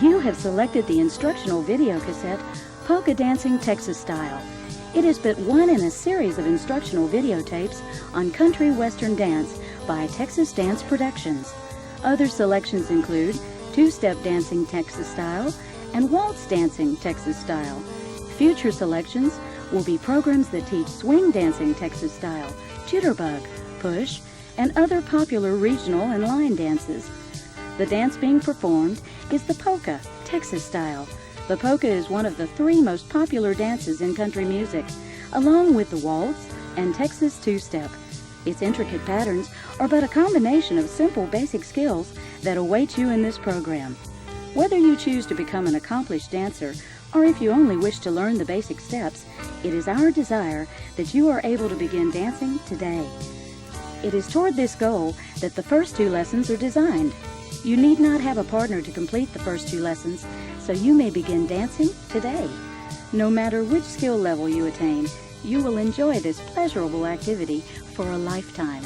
You have selected the instructional video cassette, Polka Dancing Texas Style. It is but one in a series of instructional videotapes on country western dance by Texas Dance Productions. Other selections include two-step dancing Texas Style and waltz dancing Texas Style. Future selections will be programs that teach swing dancing Texas Style, jitterbug, push, and other popular regional and line dances. The dance being performed is the polka, Texas Style. The polka is one of the three most popular dances in country music, along with the waltz and Texas two-step. Its intricate patterns are but a combination of simple basic skills that await you in this program. Whether you choose to become an accomplished dancer or if you only wish to learn the basic steps, it is our desire that you are able to begin dancing today. It is toward this goal that the first two lessons are designed. You need not have a partner to complete the first two lessons, so you may begin dancing today. No matter which skill level you attain, you will enjoy this pleasurable activity for a lifetime.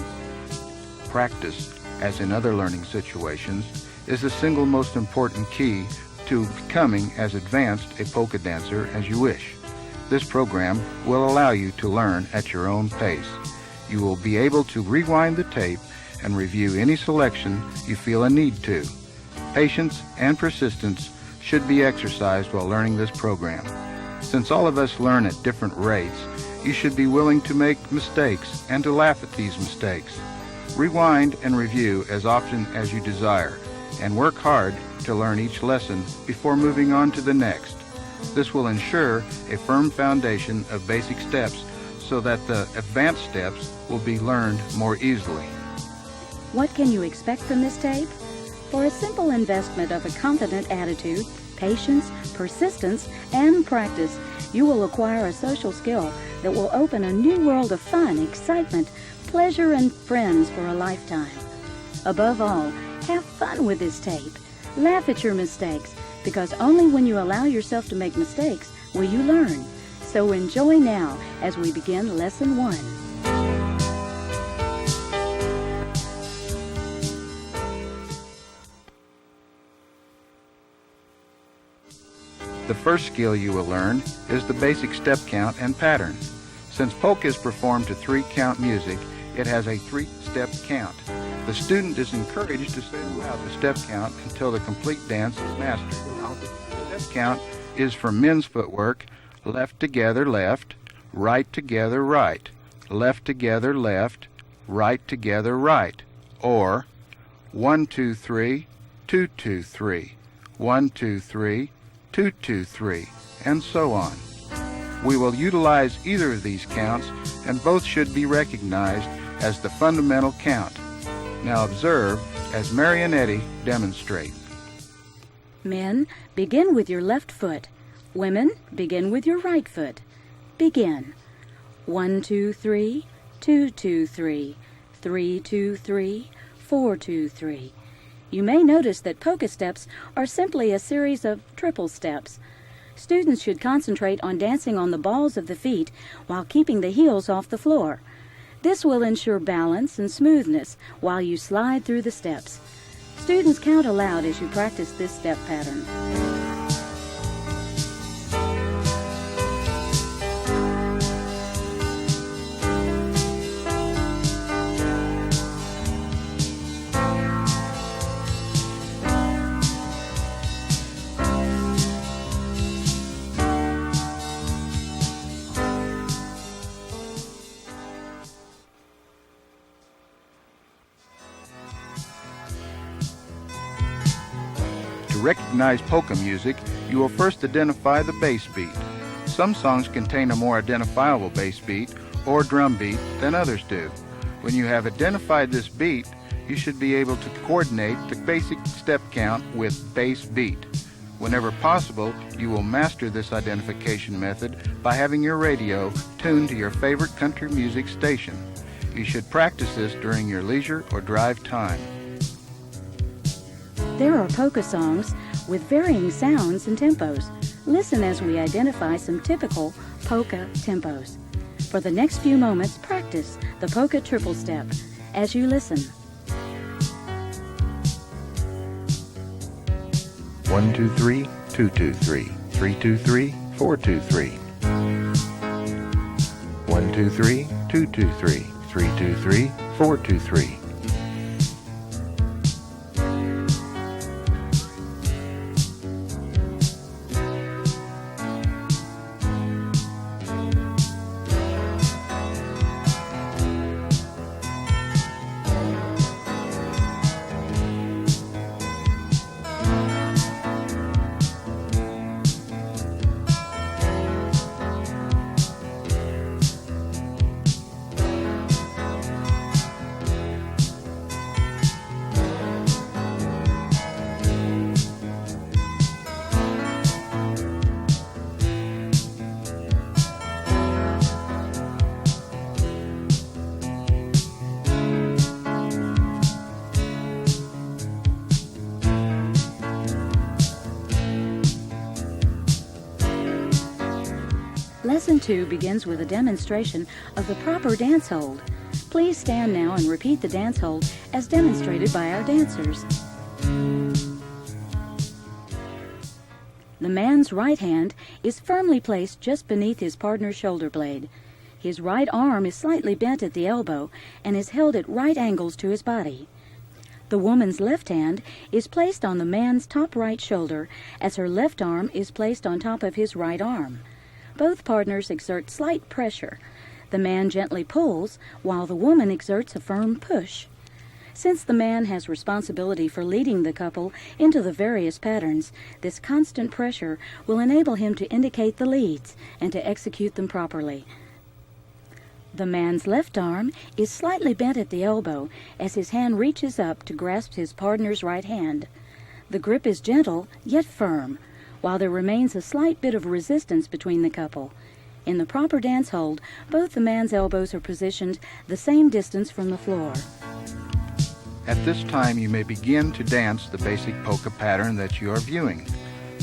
Practice, as in other learning situations, is the single most important key to becoming as advanced a polka dancer as you wish. This program will allow you to learn at your own pace. You will be able to rewind the tape and review any selection you feel a need to. Patience and persistence should be exercised while learning this program. Since all of us learn at different rates, you should be willing to make mistakes and to laugh at these mistakes. Rewind and review as often as you desire, and work hard to learn each lesson before moving on to the next. This will ensure a firm foundation of basic steps so that the advanced steps will be learned more easily. What can you expect from this tape? For a simple investment of a confident attitude, patience, persistence, and practice, you will acquire a social skill that will open a new world of fun, excitement, pleasure, and friends for a lifetime. Above all, have fun with this tape. Laugh at your mistakes, because only when you allow yourself to make mistakes will you learn. So enjoy now as we begin Lesson 1. The first skill you will learn is the basic step count and pattern. Since polka is performed to 3-count music, it has a 3-step count. The student is encouraged to say out the step count until the complete dance is mastered. The step count is for men's footwork: left together left, right together right, left together left, right together right, or 1 2 3 2 2 3, 1 2 3 2 2 3, and so on. We will utilize either of these counts, and both should be recognized as the fundamental count. Now observe as Mary and Eddie demonstrate. Men, begin with your left foot. Women, begin with your right foot. Begin. 1 2 3 2 2 3 3 2 3 4 2 3. You may notice that polka steps are simply a series of triple steps. Students should concentrate on dancing on the balls of the feet while keeping the heels off the floor. This will ensure balance and smoothness while you slide through the steps. Students count aloud as you practice this step pattern. To recognize polka music, you will first identify the bass beat. Some songs contain a more identifiable bass beat or drum beat than others do. When you have identified this beat, you should be able to coordinate the basic step count with bass beat. Whenever possible, you will master this identification method by having your radio tuned to your favorite country music station. You should practice this during your leisure or drive time. There are polka songs with varying sounds and tempos. Listen as we identify some typical polka tempos. For the next few moments, practice the polka triple step as you listen. 1 1, 2, 3, 2, 2, 3, 3, 2, 3, 4, 2, 3. 1, 2, 3, 2, 2, 3, 3, 2, 3, 4, 2, 3. Lesson 2 begins with a demonstration of the proper dance hold. Please stand now and repeat the dance hold as demonstrated by our dancers. The man's right hand is firmly placed just beneath his partner's shoulder blade. His right arm is slightly bent at the elbow and is held at right angles to his body. The woman's left hand is placed on the man's top right shoulder as her left arm is placed on top of his right arm. Both partners exert slight pressure. The man gently pulls, while the woman exerts a firm push. Since the man has responsibility for leading the couple into the various patterns, this constant pressure will enable him to indicate the leads and to execute them properly. The man's left arm is slightly bent at the elbow as his hand reaches up to grasp his partner's right hand. The grip is gentle yet firm, while there remains a slight bit of resistance between the couple. In the proper dance hold, both the man's elbows are positioned the same distance from the floor. At this time, you may begin to dance the basic polka pattern that you are viewing.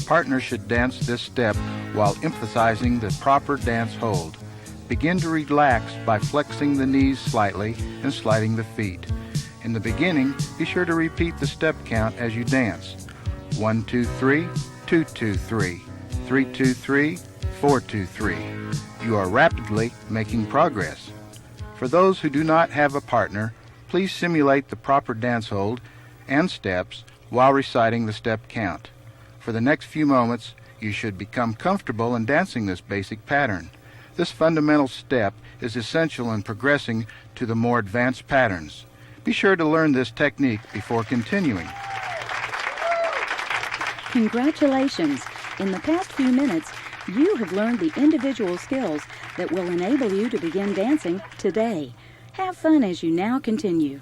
Partners should dance this step while emphasizing the proper dance hold. Begin to relax by flexing the knees slightly and sliding the feet. In the beginning, be sure to repeat the step count as you dance. 1, 2, 3, 2, 2, 3, 3, 2, 3, 4, 2, 3. You are rapidly making progress. For those who do not have a partner, please simulate the proper dance hold and steps while reciting the step count. For the next few moments, you should become comfortable in dancing this basic pattern. This fundamental step is essential in progressing to the more advanced patterns. Be sure to learn this technique before continuing. Congratulations! In the past few minutes, you have learned the individual skills that will enable you to begin dancing today. Have fun as you now continue.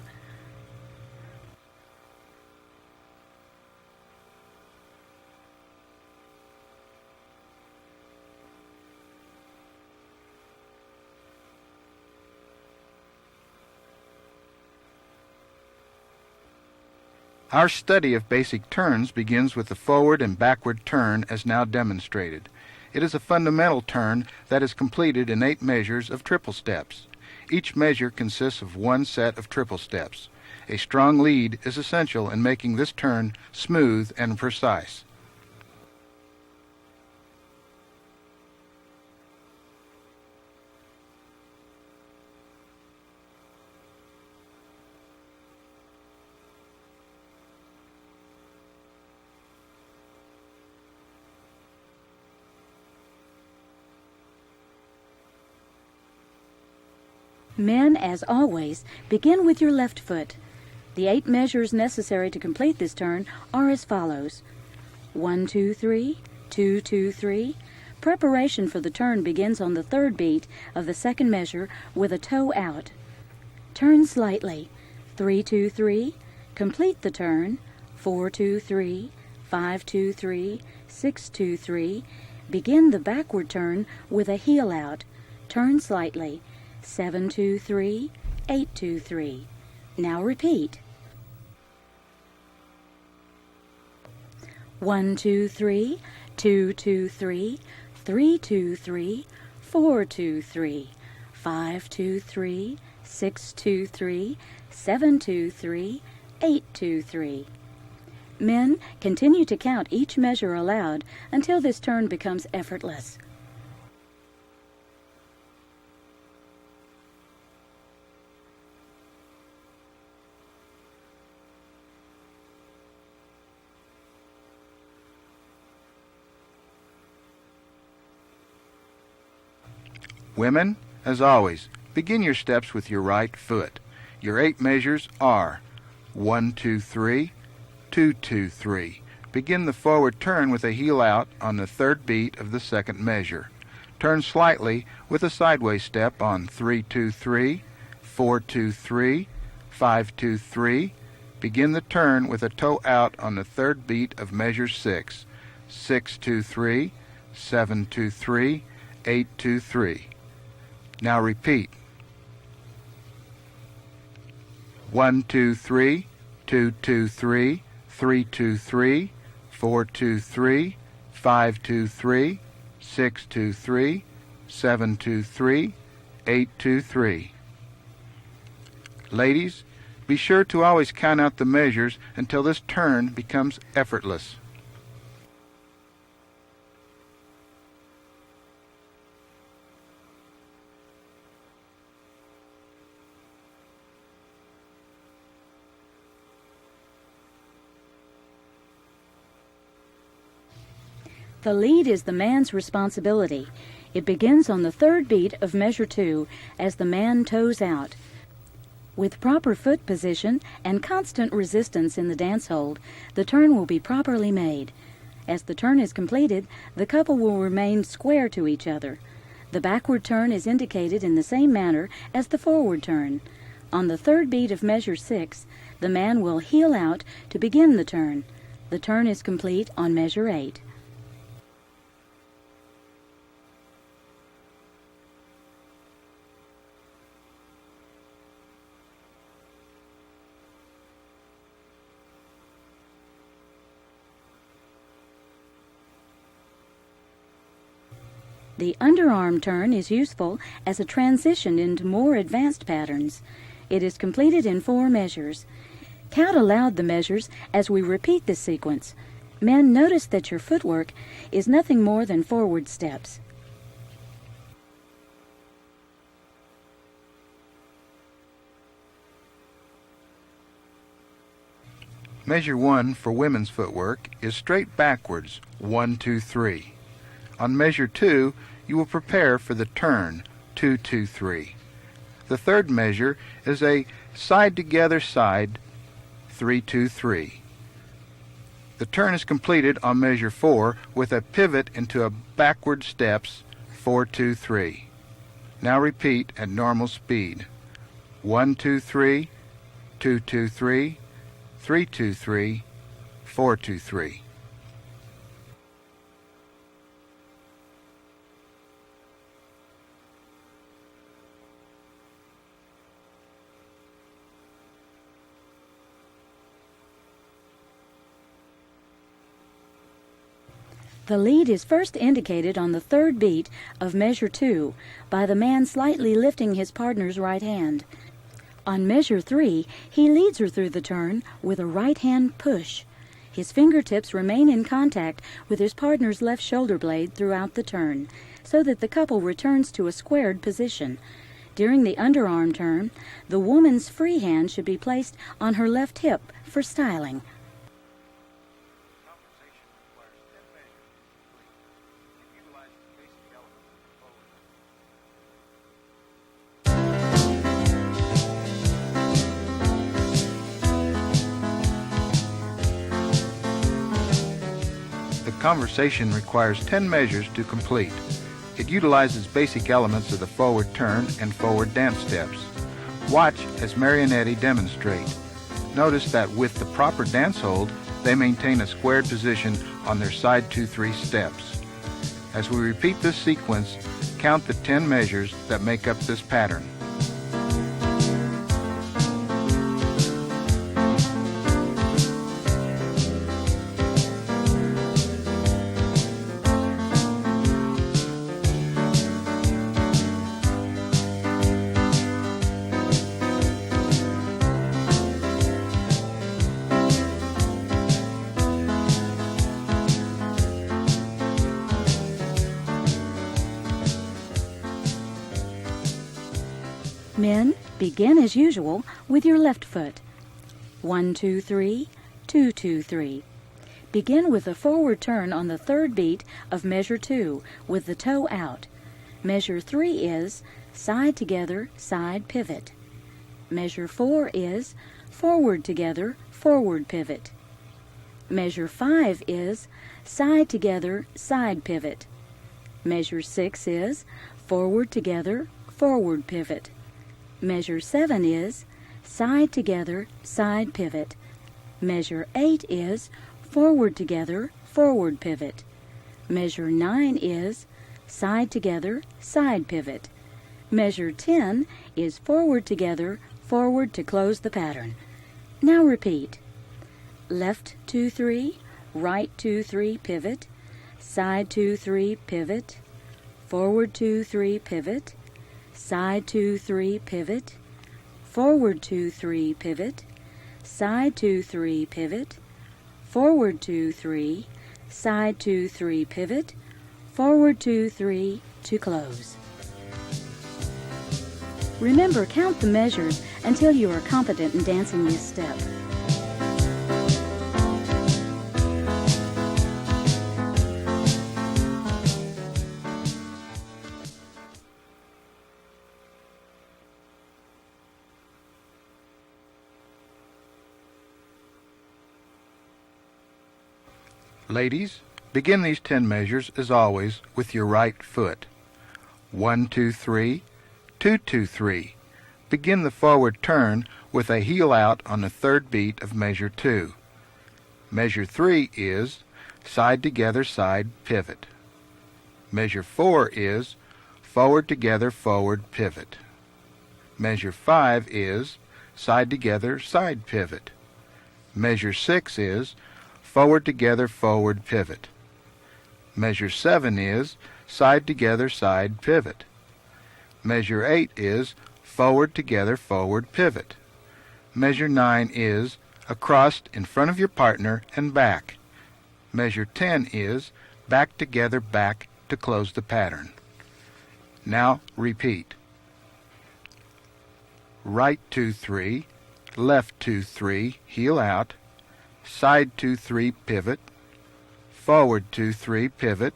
Our study of basic turns begins with the forward and backward turn as now demonstrated. It is a fundamental turn that is completed in 8 measures of triple steps. Each measure consists of one set of triple steps. A strong lead is essential in making this turn smooth and precise. Men, as always, begin with your left foot. The 8 measures necessary to complete this turn are as follows. 1, 2, 3, 2, 2, 3. Preparation for the turn begins on the 3rd beat of the 2nd measure with a toe out. Turn slightly. 3, 2, 3. Complete the turn. 4, 2, 3, 5, 2, 3, 6, 2, 3. Begin the backward turn with a heel out. Turn slightly. 7, 2, 3, 8, 2, 3. Now repeat. 1, 2, 3, 2, 2, 3, 3, 2, 3, 4, 2, 3, 5, 2, 3, 6, 2, 3, 7, 2, 3, 8, 2, 3. Men, continue to count each measure aloud until this turn becomes effortless. Women, as always, begin your steps with your right foot. Your 8 measures are 1, 2, 3, 2, 2, 3. Begin the forward turn with a heel out on the 3rd beat of the 2nd measure. Turn slightly with a sideways step on 3, 2, 3, 4, 2, 3, 5, 2, 3. Begin the turn with a toe out on the 3rd beat of measure 6, 6, 2, 3, 7, 2, 3, 8, 2, 3. Now repeat. 1, 2, 3, 2, 2, 3, 3, 2, 3, 4, 2, 3, 5, 2, 3, 6, 2, 3, 7, 2, 3, 8, 2, 3. Ladies, be sure to always count out the measures until this turn becomes effortless. The lead is the man's responsibility. It begins on the 3rd beat of measure 2 as the man toes out. With proper foot position and constant resistance in the dance hold, the turn will be properly made. As the turn is completed, the couple will remain square to each other. The backward turn is indicated in the same manner as the forward turn. On the 3rd beat of measure 6, the man will heel out to begin the turn. The turn is complete on measure 8. The underarm turn is useful as a transition into more advanced patterns. It is completed in 4 measures. Count aloud the measures as we repeat this sequence. Men, notice that your footwork is nothing more than forward steps. Measure 1 for women's footwork is straight backwards, 1, 2, 3. On measure 2, you will prepare for the turn, 2, 2, 3. The 3rd measure is a side-together side, 3, 2, 3. The turn is completed on measure 4 with a pivot into a backward steps, 4, 2, 3. Now repeat at normal speed. 1, 2, 3, 2, 2, 3, 3, 2, 3, 4, 2, 3. The lead is first indicated on the 3rd beat of measure 2 by the man slightly lifting his partner's right hand. On measure 3, he leads her through the turn with a right hand push. His fingertips remain in contact with his partner's left shoulder blade throughout the turn, so that the couple returns to a squared position. During the underarm turn, the woman's free hand should be placed on her left hip for styling. The conversation requires 10 measures to complete. It utilizes basic elements of the forward turn and forward dance steps. Watch as Mary and Eddie demonstrate. Notice that with the proper dance hold, they maintain a squared position on their side 2-3 steps. As we repeat this sequence, count the 10 measures that make up this pattern. Men, begin as usual with your left foot. 1, 2, 3, 2, 2, 3. Begin with a forward turn on the third beat of measure 2 with the toe out. Measure 3 is side together, side pivot. Measure 4 is forward together, forward pivot. Measure 5 is side together, side pivot. Measure 6 is forward together, forward pivot. Measure 7 is side together, side pivot. Measure 8 is forward together, forward pivot. Measure 9 is side together, side pivot. Measure 10 is forward together, forward to close the pattern. Now repeat. Left 2, 3, right 2, 3, pivot, side 2, 3, pivot, forward 2, 3, pivot, side 2, 3, pivot, forward 2, 3, pivot, side 2, 3, pivot, forward 2, 3, side 2, 3, pivot, forward 2, 3 to close. Remember, count the measures until you are competent in dancing this step. Ladies, begin these 10 measures as always with your right foot. 1, 2, 3, 2, 2, 3. Begin the forward turn with a heel out on the third beat of measure 2. Measure 3 is side together, side pivot. Measure 4 is forward together, forward pivot. Measure 5 is side together, side pivot. Measure 6 is forward together, forward pivot. Measure 7 is side together, side pivot. Measure 8 is forward together, forward pivot. Measure 9 is across in front of your partner and back. Measure 10 is back together, back to close the pattern. Now repeat. Right 2, 3, left 2, 3, heel out, side 2, 3, pivot, forward 2, 3, pivot,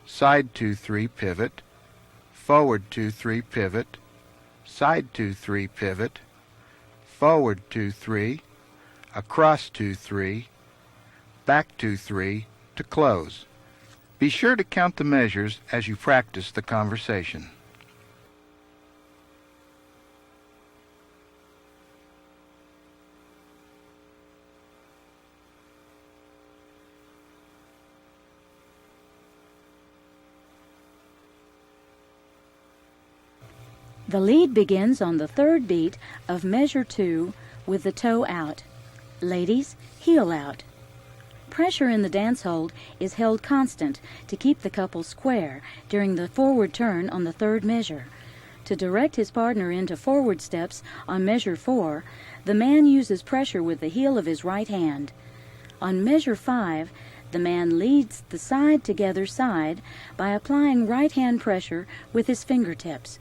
side 2, 3, pivot, forward 2, 3, pivot, side 2, 3, pivot, forward 2, 3, across 2, 3, back 2, 3 to close. Be sure to count the measures as you practice the conversation. The lead begins on the third beat of measure 2 with the toe out. Ladies, heel out. Pressure in the dance hold is held constant to keep the couple square during the forward turn on the third measure. To direct his partner into forward steps on measure 4, the man uses pressure with the heel of his right hand. On measure 5, the man leads the side together side by applying right hand pressure with his fingertips.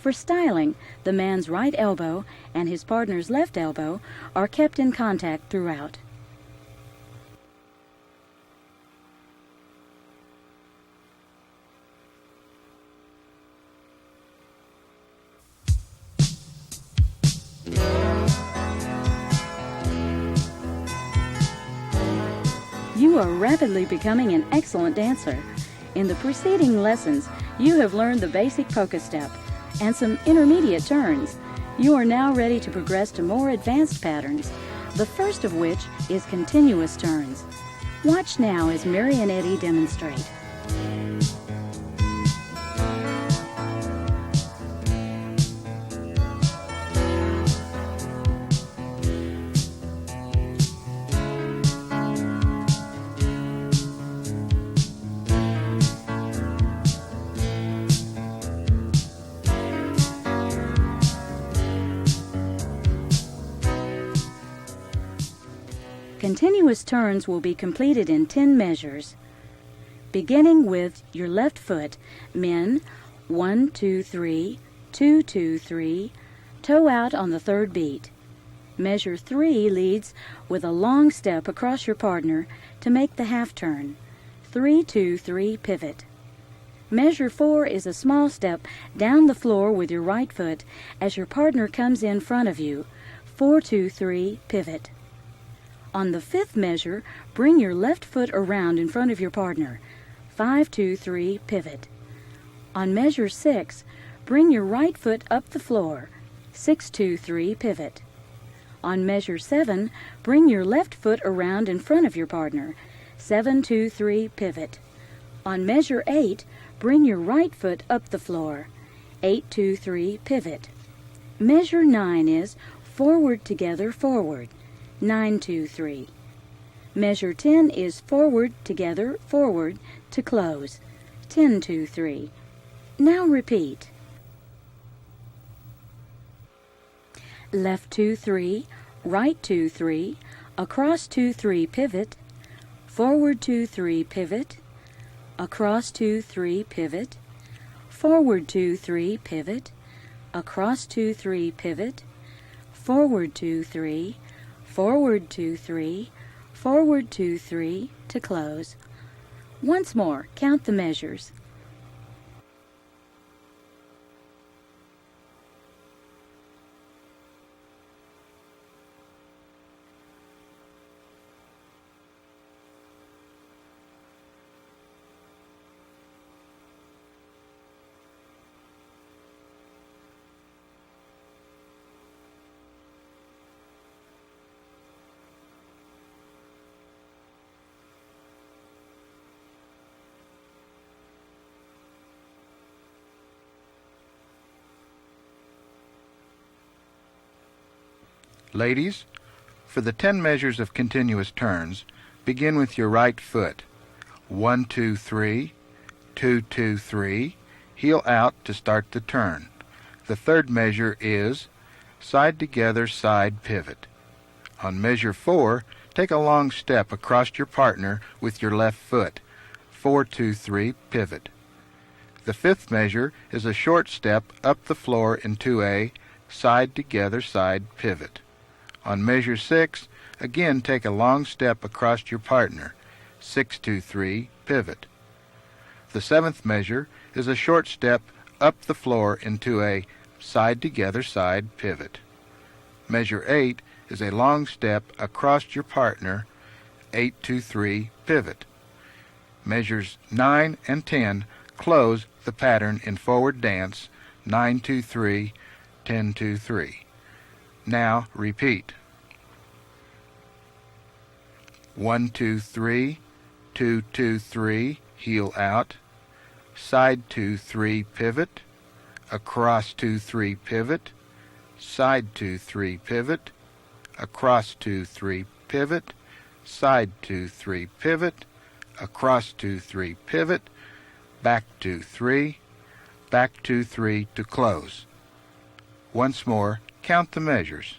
For styling, the man's right elbow and his partner's left elbow are kept in contact throughout. You are rapidly becoming an excellent dancer. In the preceding lessons, you have learned the basic polka step and some intermediate turns. You are now ready to progress to more advanced patterns, the first of which is continuous turns. Watch now as Mary and Eddie demonstrate. Continuous turns will be completed in 10 measures. Beginning with your left foot, men 1, 2, 3, 2, 2, 3, toe out on the third beat. Measure 3 leads with a long step across your partner to make the half turn. 3-2-3 pivot. Measure 4 is a small step down the floor with your right foot as your partner comes in front of you. 4-2-3 pivot. On the 5th measure, bring your left foot around in front of your partner. 5-2-3 pivot. On measure 6, bring your right foot up the floor. 6-2-3 pivot. On measure 7, bring your left foot around in front of your partner. 7-2-3 pivot. On measure 8, bring your right foot up the floor. 8-2-3 pivot. Measure 9 is forward together forward. 9-2-3. Measure 10 is forward together forward to close. 10-2-3. Now repeat. Left 2-3, right 2-3, across 2-3 pivot, forward 2-3 pivot, across 2-3 pivot, forward 2-3 pivot, across 2-3 pivot, forward 2-3, forward 2-3, forward 2-3 to close. Once more, count the measures. Ladies, for the 10 measures of continuous turns, begin with your right foot. 1-2-3, 2-2-3, heel out to start the turn. The third measure is side together side pivot. On measure 4, take a long step across your partner with your left foot. 4-2-3 pivot. The 5th measure is a short step up the floor into a side together side pivot. On measure 6, again take a long step across your partner. 6-2-3 pivot. The 7th measure is a short step up the floor into a side together side pivot. Measure 8 is a long step across your partner. 8-2-3 pivot. Measures 9 and 10 close the pattern in forward dance. 9-2-3, 10-2-3. Now repeat. 1-2-3, 2-2-3, heel out, side 2-3 pivot, across 2-3 pivot, side 2-3 pivot, across 2-3 pivot, side 2-3 pivot, across 2-3 pivot, back 2-3, back 2-3 to close. Once more, count the measures.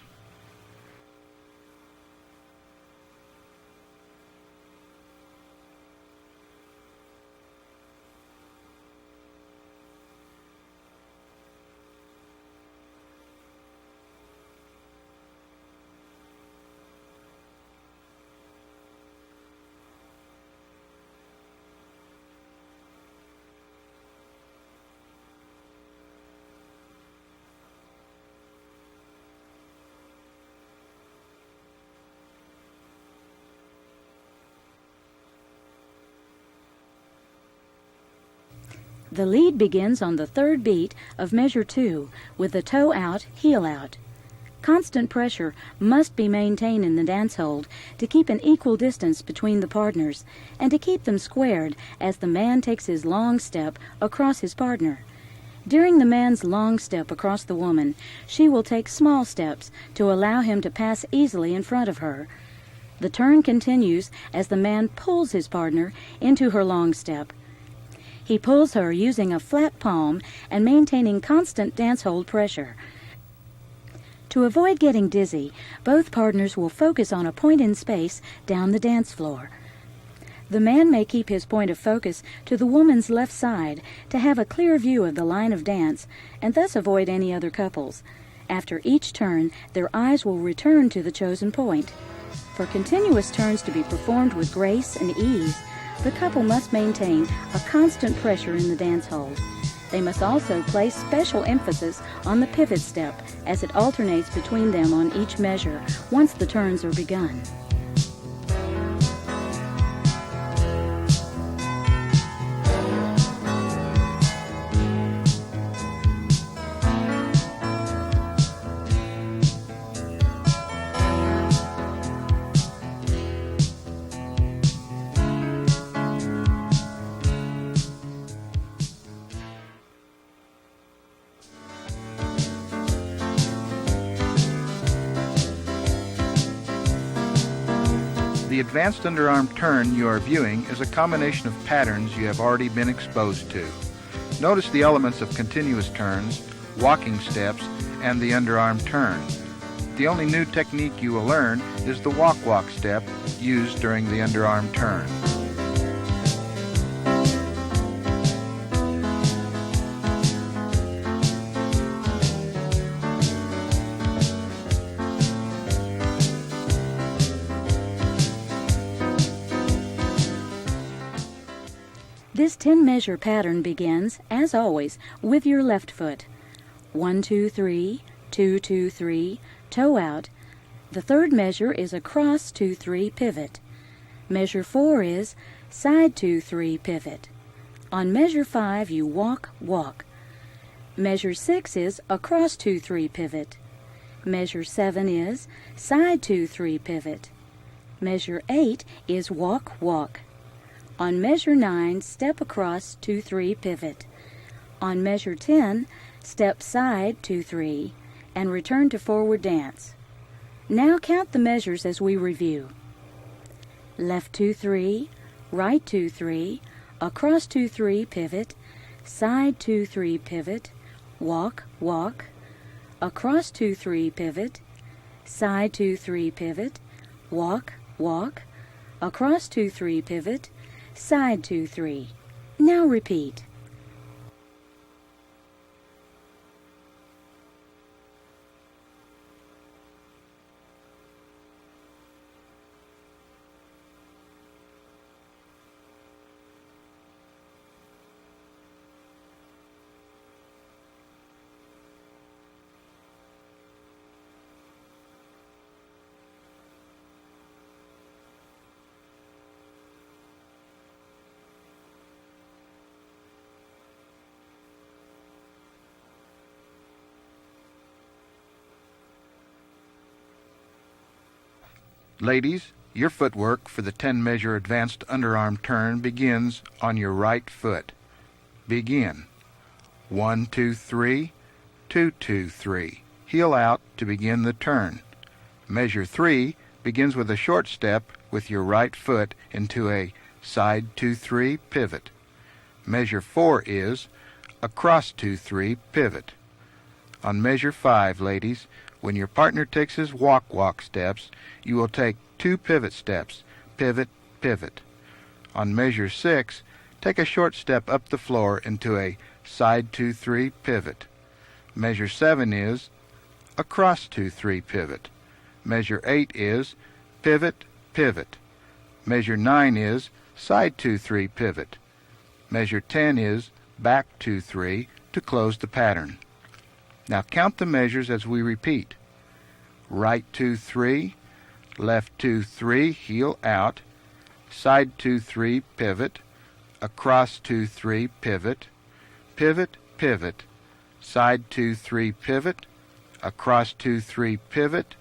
The lead begins on the third beat of measure 2 with the toe out, heel out. Constant pressure must be maintained in the dance hold to keep an equal distance between the partners and to keep them squared as the man takes his long step across his partner. During the man's long step across the woman, she will take small steps to allow him to pass easily in front of her. The turn continues as the man pulls his partner into her long step. He pulls her using a flat palm and maintaining constant dance hold pressure. To avoid getting dizzy, both partners will focus on a point in space down the dance floor. The man may keep his point of focus to the woman's left side to have a clear view of the line of dance and thus avoid any other couples. After each turn, their eyes will return to the chosen point. For continuous turns to be performed with grace and ease, the couple must maintain a constant pressure in the dance hold. They must also place special emphasis on the pivot step as it alternates between them on each measure once the turns are begun. The advanced underarm turn you are viewing is a combination of patterns you have already been exposed to. Notice the elements of continuous turns, walking steps, and the underarm turn. The only new technique you will learn is the walk-walk step used during the underarm turn. This 10-measure pattern begins, as always, with your left foot. 1, 2, 3, 2, 2, 3, toe out. The third measure is a cross 2, 3 pivot. Measure 4 is side 2, 3 pivot. On measure 5, you walk, walk. Measure 6 is a cross 2, 3 pivot. Measure 7 is side 2, 3 pivot. Measure 8 is walk, walk. On measure 9, step across 2, 3 pivot. On measure 10, step side 2, 3 and return to forward dance. Now count the measures as we review. Left 2, 3, right 2, 3, across 2, 3 pivot, side 2, 3 pivot, walk, walk, across 2, 3 pivot, side 2, 3 pivot, walk, walk, across 2, 3 pivot, side 2, 3. Now repeat. Ladies, your footwork for the 10-measure advanced underarm turn begins on your right foot. Begin. 1, 2, 3, 2, 2, 3. Heel out to begin the turn. Measure 3 begins with a short step with your right foot into a side 2, 3 pivot. Measure 4 is a cross 2, 3 pivot. On measure 5, ladies, when your partner takes his walk-walk steps, you will take 2 pivot steps, pivot, pivot. On measure 6, take a short step up the floor into a side 2, 3 pivot. Measure 7 is a cross 2, 3 pivot. Measure 8 is pivot, pivot. Measure 9 is side 2, 3 pivot. Measure 10 is back 2, 3 to close the pattern. Now count the measures as we repeat. Right 2, 3, left 2, 3, heel out, side 2, 3 pivot, across 2, 3 pivot, pivot, pivot, side 2, 3 pivot, across 2, 3 pivot,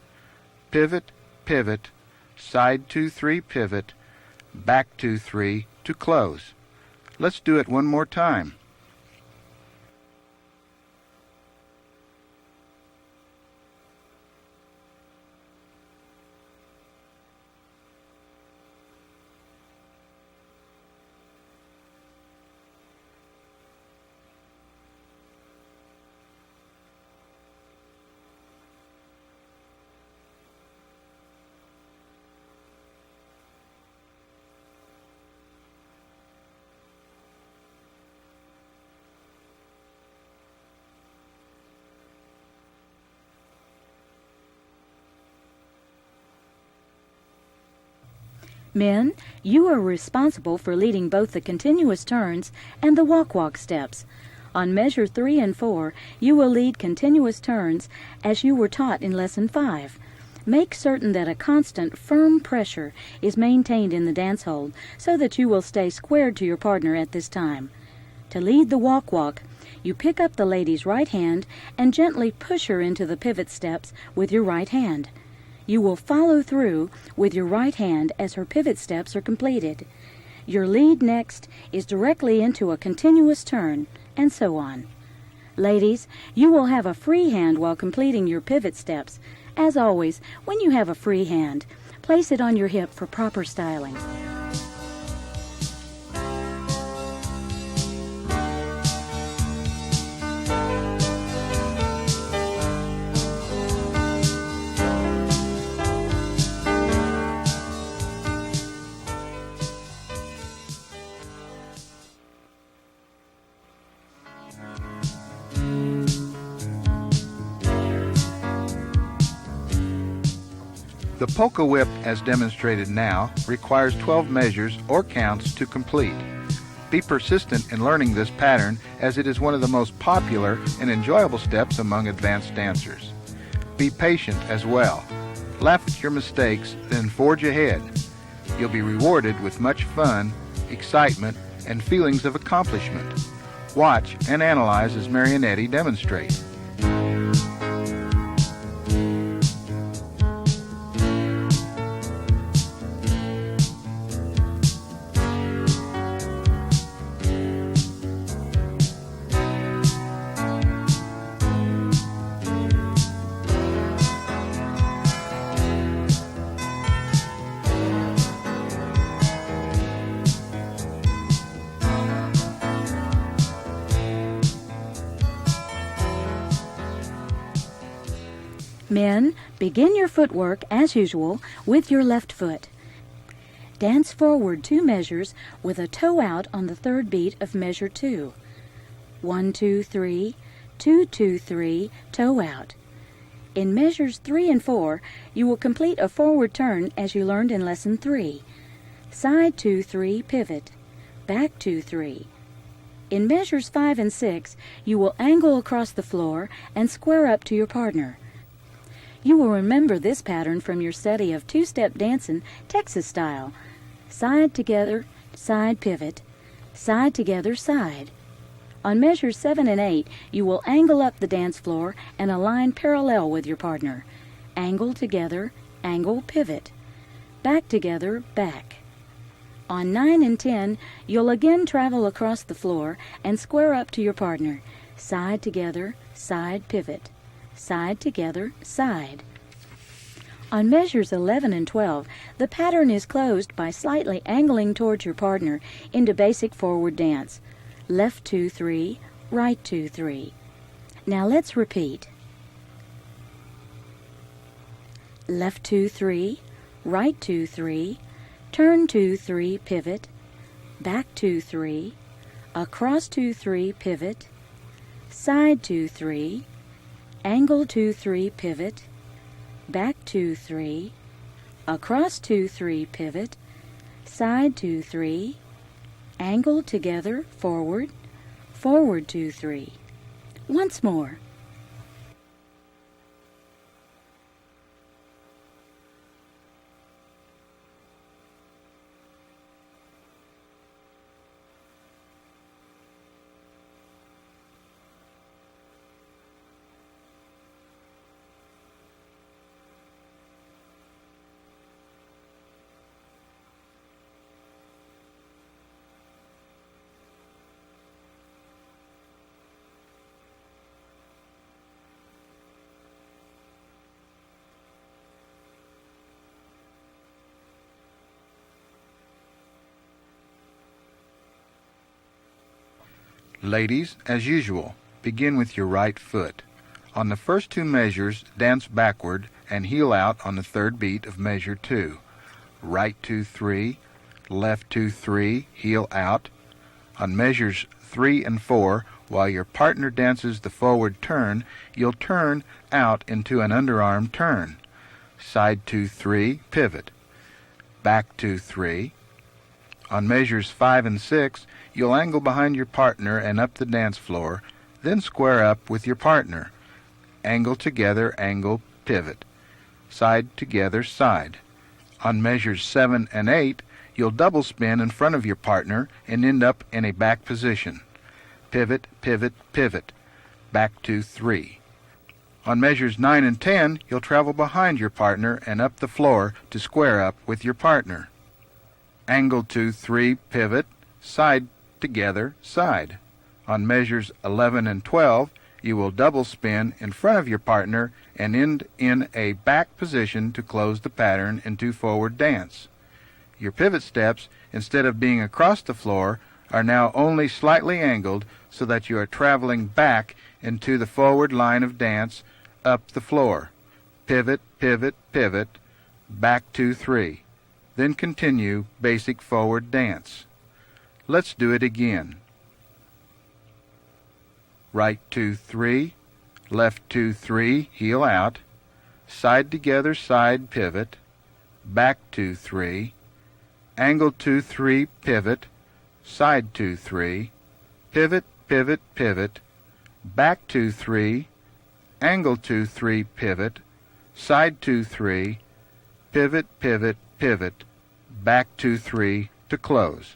pivot, pivot, side 2, 3 pivot, back 2, 3 to close. Let's do it one more time. Men, you are responsible for leading both the continuous turns and the walk-walk steps. On measure 3 and 4, you will lead continuous turns as you were taught in Lesson 5. Make certain that a constant, firm pressure is maintained in the dance hold so that you will stay squared to your partner at this time. To lead the walk-walk, you pick up the lady's right hand and gently push her into the pivot steps with your right hand. You will follow through with your right hand as her pivot steps are completed. Your lead next is directly into a continuous turn, and so on. Ladies, you will have a free hand while completing your pivot steps. As always, when you have a free hand, place it on your hip for proper styling. The polka whip, as demonstrated now, requires 12 measures or counts to complete. Be persistent in learning this pattern as it is one of the most popular and enjoyable steps among advanced dancers. Be patient as well. Laugh at your mistakes, then forge ahead. You'll be rewarded with much fun, excitement, and feelings of accomplishment. Watch and analyze as Marionette demonstrates. Men, begin your footwork, as usual, with your left foot. Dance forward 2 measures with a toe out on the third beat of measure 2. 1, 2, 3, 2, 2, 3, toe out. In measures 3 and 4, you will complete a forward turn as you learned in Lesson 3. Side 2, 3, pivot. Back 2, 3. In measures 5 and 6, you will angle across the floor and square up to your partner. You will remember this pattern from your study of two-step dancing, Texas style. Side together, side pivot, side together, side. On measures 7 and 8, you will angle up the dance floor and align parallel with your partner. Angle together, angle, pivot. Back together, back. On 9 and 10, you'll again travel across the floor and square up to your partner. Side together, side pivot. Side together, side. On measures 11 and 12, the pattern is closed by slightly angling towards your partner into basic forward dance. Left 2, 3, right 2, 3. Now let's repeat. Left 2, 3, right 2, 3, turn 2, 3, pivot, back 2, 3, across 2, 3, pivot, side 2, 3, angle 2, 3, pivot, back 2, 3, across 2, 3, pivot, side 2, 3, angle together, forward, forward 2, 3. Once more. Ladies, as usual, begin with your right foot. On the first 2 measures, dance backward and heel out on the third beat of measure 2. Right 2, 3, left 2, 3, heel out. On measures 3 and 4, while your partner dances the forward turn, you'll turn out into an underarm turn. Side 2, 3, pivot. back 2, 3. On measures 5 and 6, you'll angle behind your partner and up the dance floor, then square up with your partner. Angle together, angle, pivot. Side together, side. On measures 7 and 8, you'll double spin in front of your partner and end up in a back position. Pivot, pivot, pivot. Back 2, 3. On measures 9 and 10, you'll travel behind your partner and up the floor to square up with your partner. Angle 2, 3, pivot, side together, side. On measures 11 and 12, you will double spin in front of your partner and end in a back position to close the pattern into forward dance. Your pivot steps, instead of being across the floor, are now only slightly angled so that you are traveling back into the forward line of dance up the floor. Pivot, pivot, pivot, back 2, 3. Then continue basic forward dance. Let's do it again. Right 2, 3, left 2, 3, heel out, side together, side, pivot, back 2, 3, angle 2, 3, pivot, side 2, 3, pivot, pivot, pivot, back 2, 3, angle 2, 3, pivot, side 2, 3, pivot, pivot, pivot, back 2, 3 to close.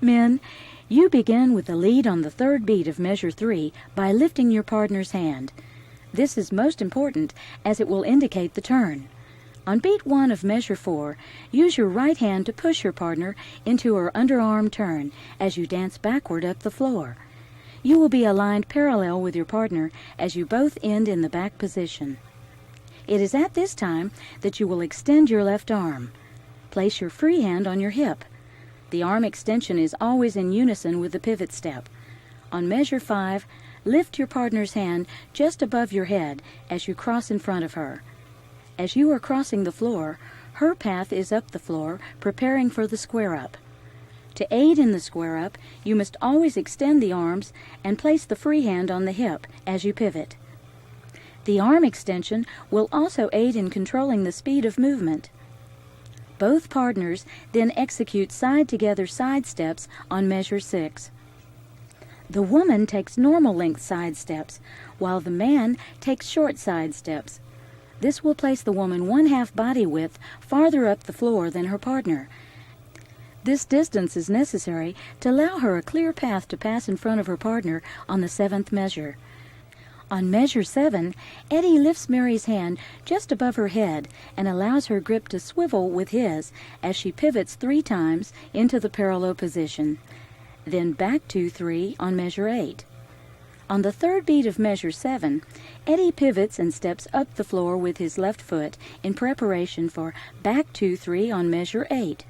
Men, you begin with the lead on the third beat of measure 3 by lifting your partner's hand. This is most important as it will indicate the turn. On beat 1 of measure 4, use your right hand to push your partner into her underarm turn as you dance backward up the floor. You will be aligned parallel with your partner as you both end in the back position. It is at this time that you will extend your left arm. Place your free hand on your hip. The arm extension is always in unison with the pivot step. On measure 5, lift your partner's hand just above your head as you cross in front of her. As you are crossing the floor, her path is up the floor, preparing for the square-up. To aid in the square-up, you must always extend the arms and place the free hand on the hip as you pivot. The arm extension will also aid in controlling the speed of movement. Both partners then execute side-together side steps on measure 6. The woman takes normal length side steps, while the man takes short side steps. This will place the woman 1/2 body width farther up the floor than her partner. This distance is necessary to allow her a clear path to pass in front of her partner on the 7th measure. On measure 7, Eddie lifts Mary's hand just above her head and allows her grip to swivel with his as she pivots 3 times into the parallel position. Then back 2, 3 on measure 8. On the third beat of measure 7, Eddie pivots and steps up the floor with his left foot in preparation for back 2, 3 on measure 8.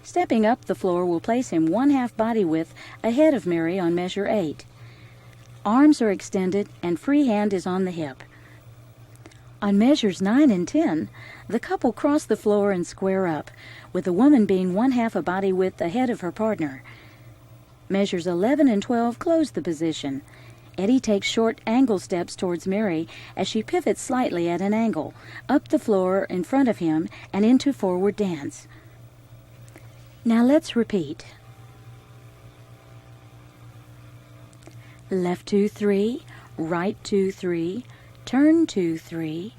Stepping up the floor will place him 1/2 body width ahead of Mary on measure 8. Arms are extended and free hand is on the hip. On measures 9 and 10, the couple cross the floor and square up, with the woman being 1/2 a body width ahead of her partner. Measures 11 and 12 close the position. Eddie takes short angle steps towards Mary as she pivots slightly at an angle, up the floor in front of him and into forward dance. Now let's repeat. Left 2, 3, right 2, 3, turn 2, 3,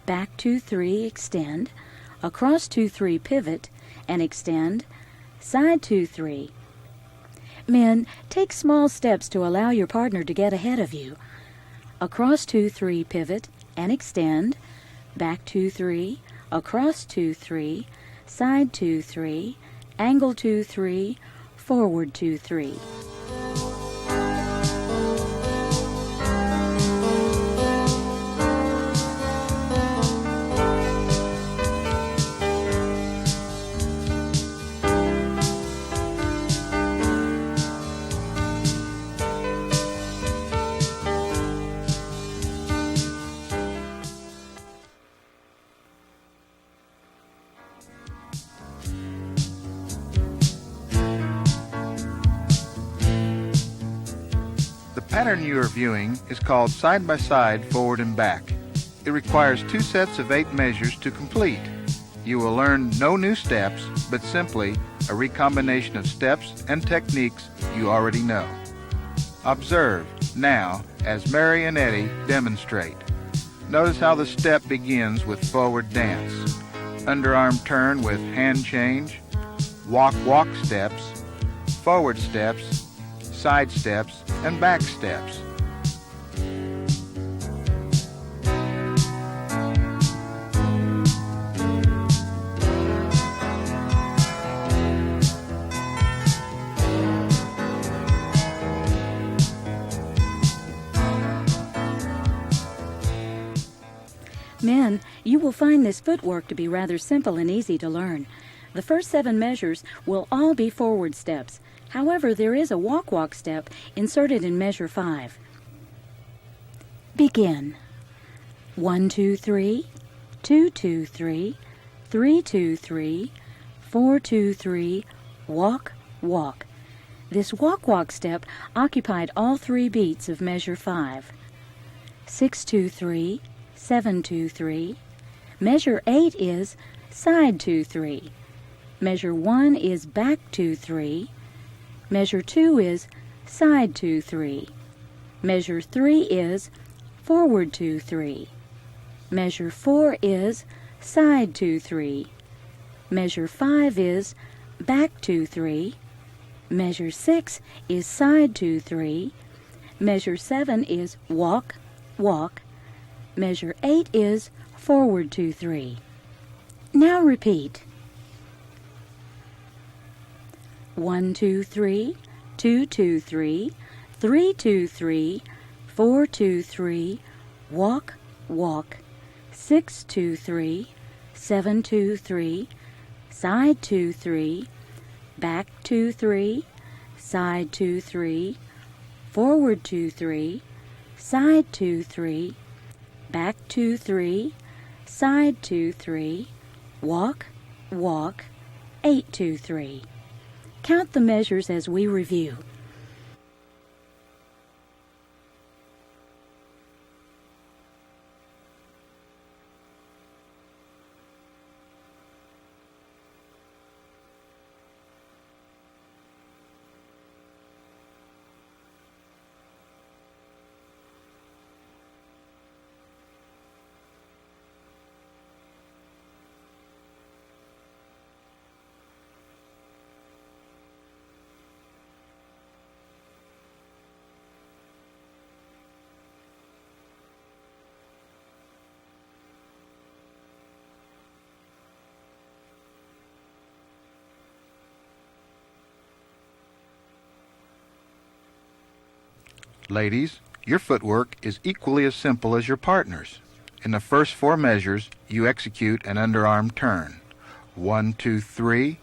back 2, 3, extend, across 2, 3, pivot, and extend, side 2, 3. Men, take small steps to allow your partner to get ahead of you. Across 2, 3, pivot, and extend, back 2, 3, across 2, 3, side 2, 3, angle 2-3, forward 2-3. The pattern you are viewing is called side-by-side forward and back. It requires 2 sets of 8 measures to complete. You will learn no new steps, but simply a recombination of steps and techniques you already know. Observe now as Mary and Eddie demonstrate. Notice how the step begins with forward dance, underarm turn with hand change, walk steps, forward steps, side steps, and back steps. Men, you will find this footwork to be rather simple and easy to learn. The first 7 measures will all be forward steps. However, there is a walk step inserted in measure 5. Begin. 1, 2, 3, 2, 2, 3, 3, 2, 3, 4, 2, 3, walk. This walk step occupied all 3 beats of measure 5. 6, 2, 3, 7, 2, 3. Measure 8 is side 2, 3. Measure 1 is back 2, 3. Measure 2 is side 2, 3. Measure 3 is forward 2, 3. Measure 4 is side 2, 3. Measure 5 is back 2, 3. Measure 6 is side 2, 3. Measure 7 is walk. Measure 8 is forward 2, 3. Now repeat. 1, 2, 3, 2, 2, 3, 3, 2, 3, 4, 2, 3, walk. 6, 2, 3, 7, 2, 3, side 2, 3, back 2, 3, side 2, 3, forward 2, 3, side 2, 3, back 2, 3, side 2, 3, walk, 8, 2, 3. Count the measures as we review. Ladies, your footwork is equally as simple as your partner's. In the first 4 measures, you execute an underarm turn. 1, 2, 3,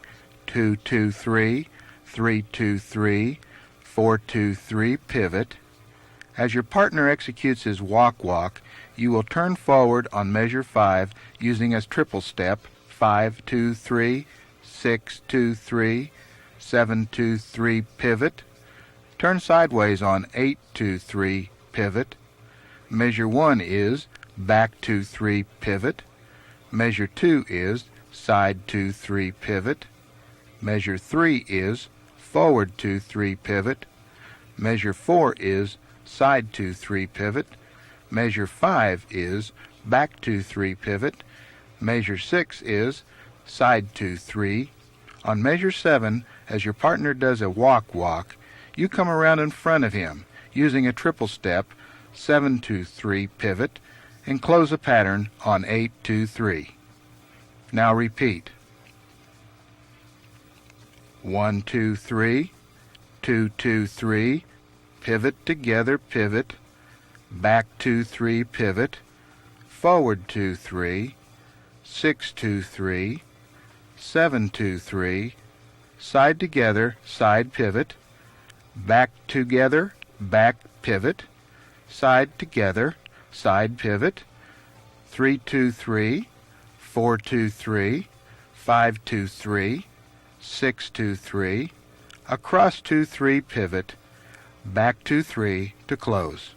2, 2, 3, 3, 2, 3, 4, 2, 3, pivot. As your partner executes his walk, you will turn forward on measure 5 using as triple step 5, 2, 3, 6, 2, 3, 7, 2, 3, pivot. Turn sideways on 8, 2, 3, pivot. Measure 1 is back 2, 3, pivot. Measure 2 is side 2, 3, pivot. Measure 3 is forward 2, 3, pivot. Measure 4 is side 2, 3, pivot. Measure 5 is back 2, 3, pivot. Measure 6 is side 2, 3. On measure 7, as your partner does a walk, you come around in front of him using a triple step 7, 2, 3, pivot, and close a pattern on 8, 2, 3. Now repeat. 1, 2, 3, 2, 2, 3, pivot together, pivot, back 2, 3, pivot, forward 2, 3, 6, 2, 3, 7, 2, 3, side together, side pivot, back together, back pivot, side together, side pivot, 3, 2, 3, 4, 2, 3, 5, 2, 3, 6, 2, 3, across 2, 3, pivot, back 2, 3 to close.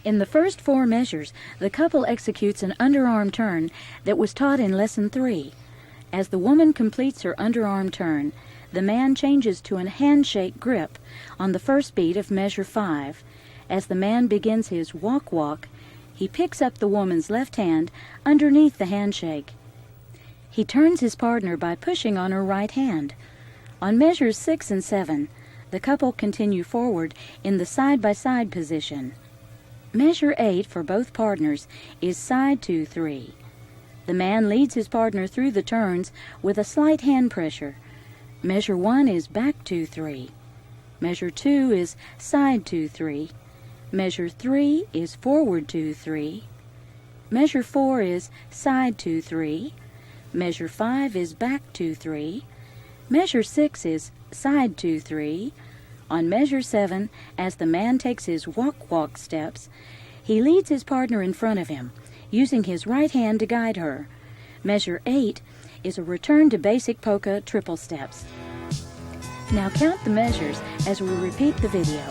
In the first 4 measures, the couple executes an underarm turn that was taught in Lesson 3. As the woman completes her underarm turn, the man changes to a handshake grip on the first beat of measure 5. As the man begins his walk-walk, he picks up the woman's left hand underneath the handshake. He turns his partner by pushing on her right hand. On measures 6 and 7, the couple continue forward in the side-by-side position. Measure 8 for both partners is side 2, 3. The man leads his partner through the turns with a slight hand pressure. Measure 1 is back 2, 3. Measure 2 is side 2, 3. Measure 3 is forward 2, 3. Measure 4 is side 2, 3. Measure 5 is back 2, 3. Measure 6 is side 2, 3. On measure 7, as the man takes his walk-walk steps, he leads his partner in front of him, using his right hand to guide her. Measure 8 is a return to basic polka triple steps. Now count the measures as we repeat the video.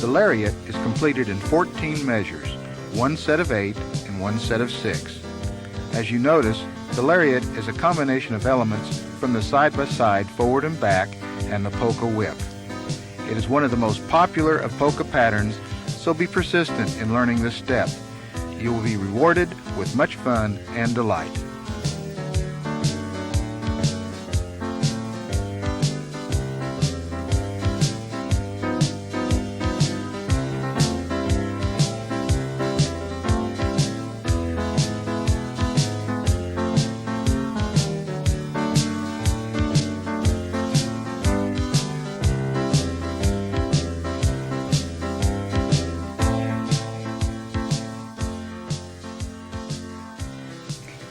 The lariat is completed in 14 measures, 1 set of 8 and 1 set of 6. As you notice, the lariat is a combination of elements from the side-by-side forward and back and the polka whip. It is one of the most popular of polka patterns, so be persistent in learning this step. You will be rewarded with much fun and delight.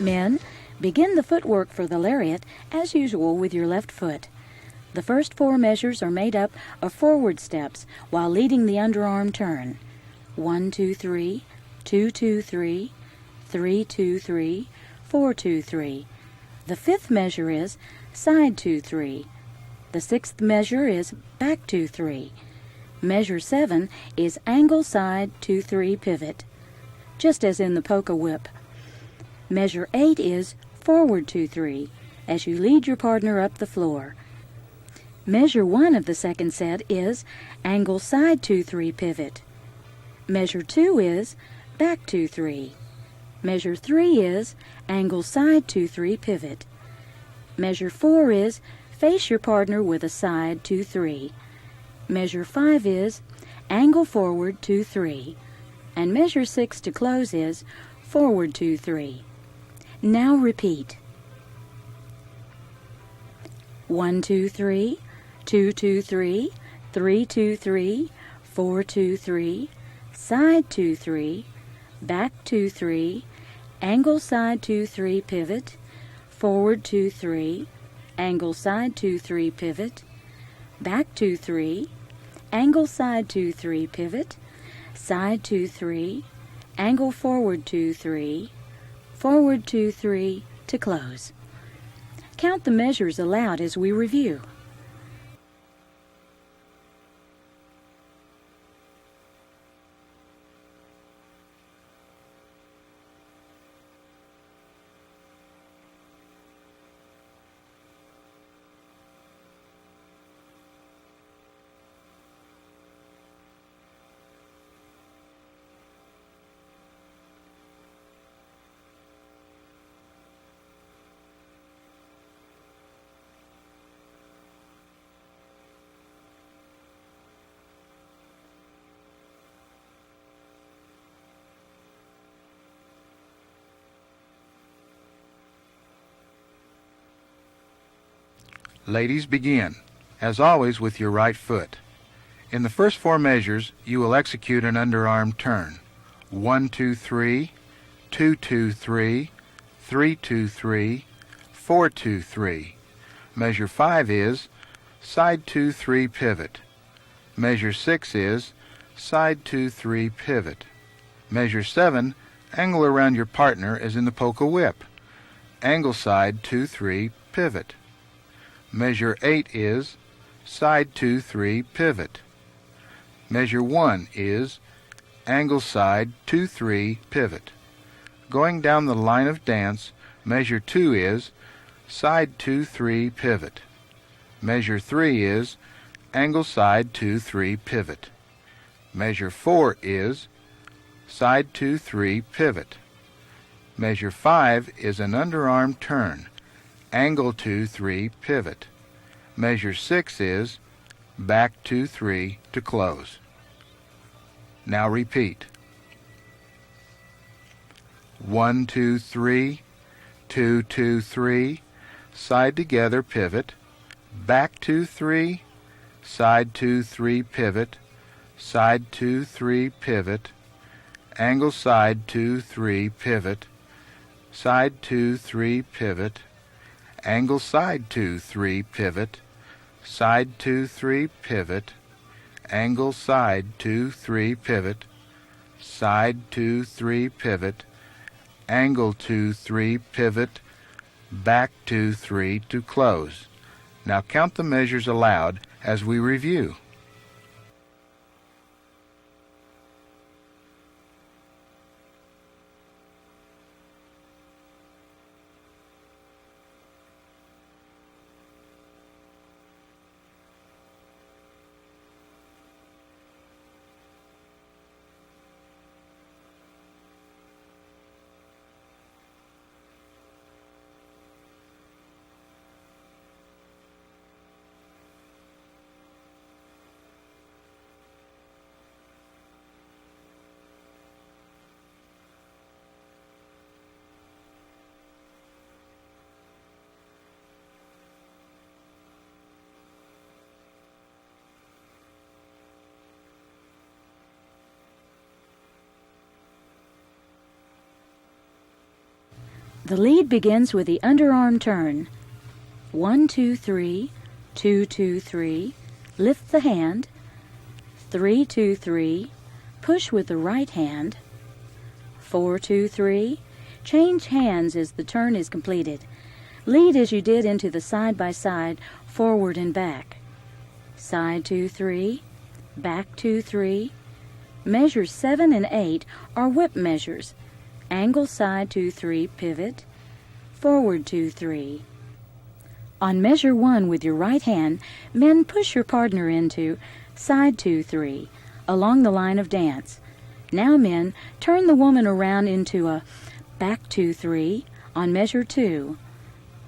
Men, begin the footwork for the lariat as usual with your left foot. The first 4 measures are made up of forward steps while leading the underarm turn. 1, 2, 3, 2, 2, 3, 3, 2, 3, 4, 2, 3. The 5th measure is side 2, 3. The 6th measure is back 2, 3. Measure 7 is angle side 2, 3 pivot, just as in the polka whip. Measure 8 is forward 2, 3, as you lead your partner up the floor. Measure 1 of the second set is angle side 2, 3 pivot. Measure 2 is back 2, 3. Measure 3 is angle side 2, 3 pivot. Measure 4 is face your partner with a side 2-3. Measure 5 is angle forward 2-3. And measure 6 to close is forward 2-3. Now repeat. 1-2-3, 2-2-3, 3-2-3, 4-2-3, side 2-3, back 2-3, angle side 2-3 pivot, forward 2-3, angle side 2-3 pivot, back 2-3, angle side 2-3 pivot, side 2-3, angle forward 2-3, forward 2-3 to close. Count the measures aloud as we review. Ladies, begin, as always, with your right foot. In the first 4 measures, you will execute an underarm turn. 1-2-3, 2-2-3, 3-2-3, 4-2-3. Measure 5 is side 2-3 pivot. Measure 6 is side 2-3 pivot. Measure 7, angle around your partner as in the polka whip. Angle side 2-3 pivot. Measure 8 is side 2-3 pivot. Measure 1 is angle side 2-3 pivot. Going down the line of dance, measure 2 is side 2-3 pivot. Measure 3 is angle side 2-3 pivot. Measure 4 is side 2-3 pivot. Measure 5 is an underarm turn. Angle 2-3 pivot. Measure 6 is back 2-3 to close. Now repeat. 1-2-3, 2-2-3, side together pivot, back 2-3, side 2-3 pivot, side 2-3 pivot, angle side 2-3 pivot, side 2-3 pivot, angle side 2-3 pivot, side 2-3 pivot, angle side 2-3 pivot, side 2-3 pivot, angle 2-3 pivot, back 2-3 to close. Now count the measures aloud as we review. The lead begins with the underarm turn. 1-2-3, 2-2-3, lift the hand, 3-2-3, push with the right hand, 4-2-3, change hands as the turn is completed. Lead as you did into the side-by-side, forward and back. Side 2-3, back 2-3. Measures 7 and 8 are whip measures. Angle side 2-3 pivot, forward 2-3. On measure 1 with your right hand, men push your partner into side 2-3 along the line of dance. Now men, turn the woman around into a back 2-3 on measure 2.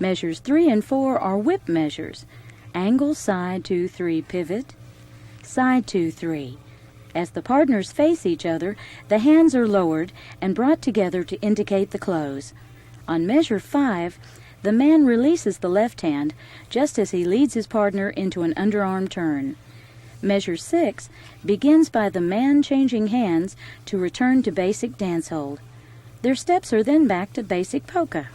Measures 3 and 4 are whip measures. Angle side 2, 3, pivot, side 2, 3. As the partners face each other, the hands are lowered and brought together to indicate the close. On measure 5, the man releases the left hand just as he leads his partner into an underarm turn. Measure 6 begins by the man changing hands to return to basic dance hold. Their steps are then back to basic polka.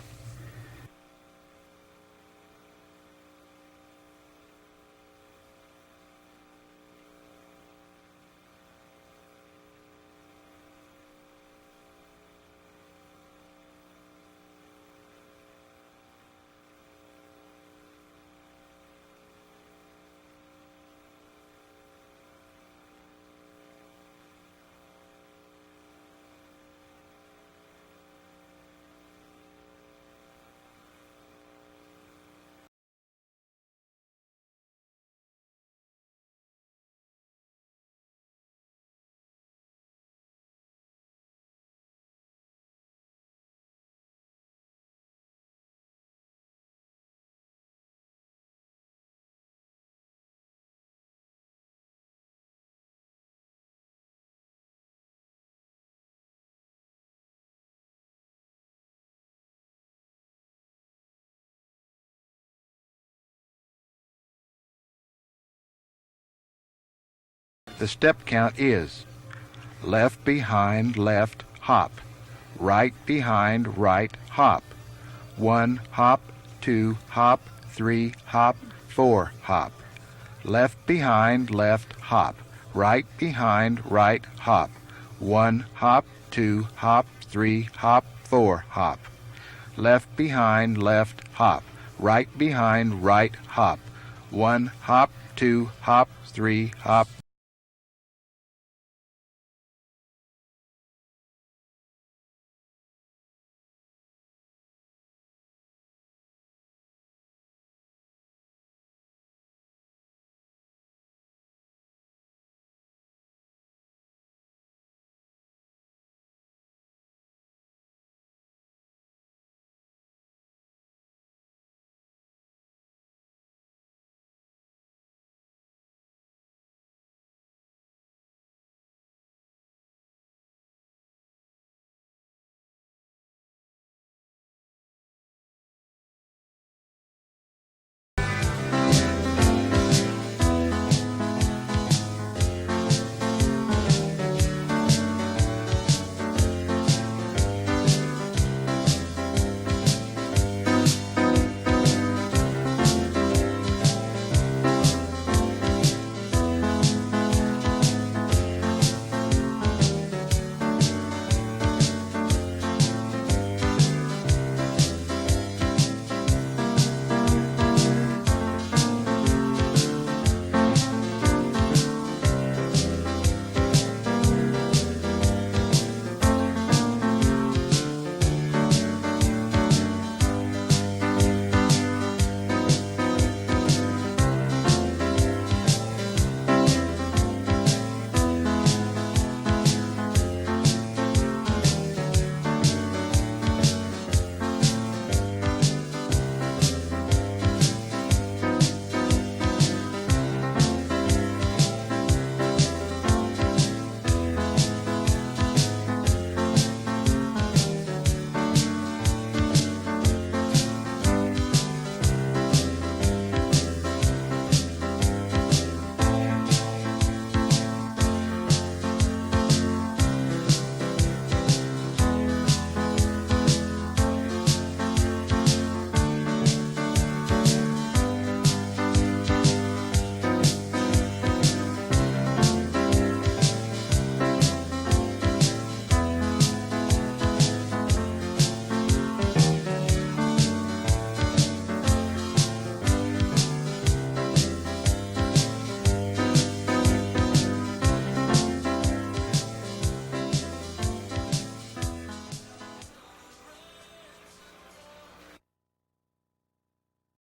The step count is left behind left hop, right behind right hop, 1 hop, 2 hop, 3 hop, 4 hop, left behind left hop, right behind right hop, 1 hop, 2 hop, 3 hop, 4 hop, left behind left hop, right behind right hop, 1 hop, 2 hop, 3 hop,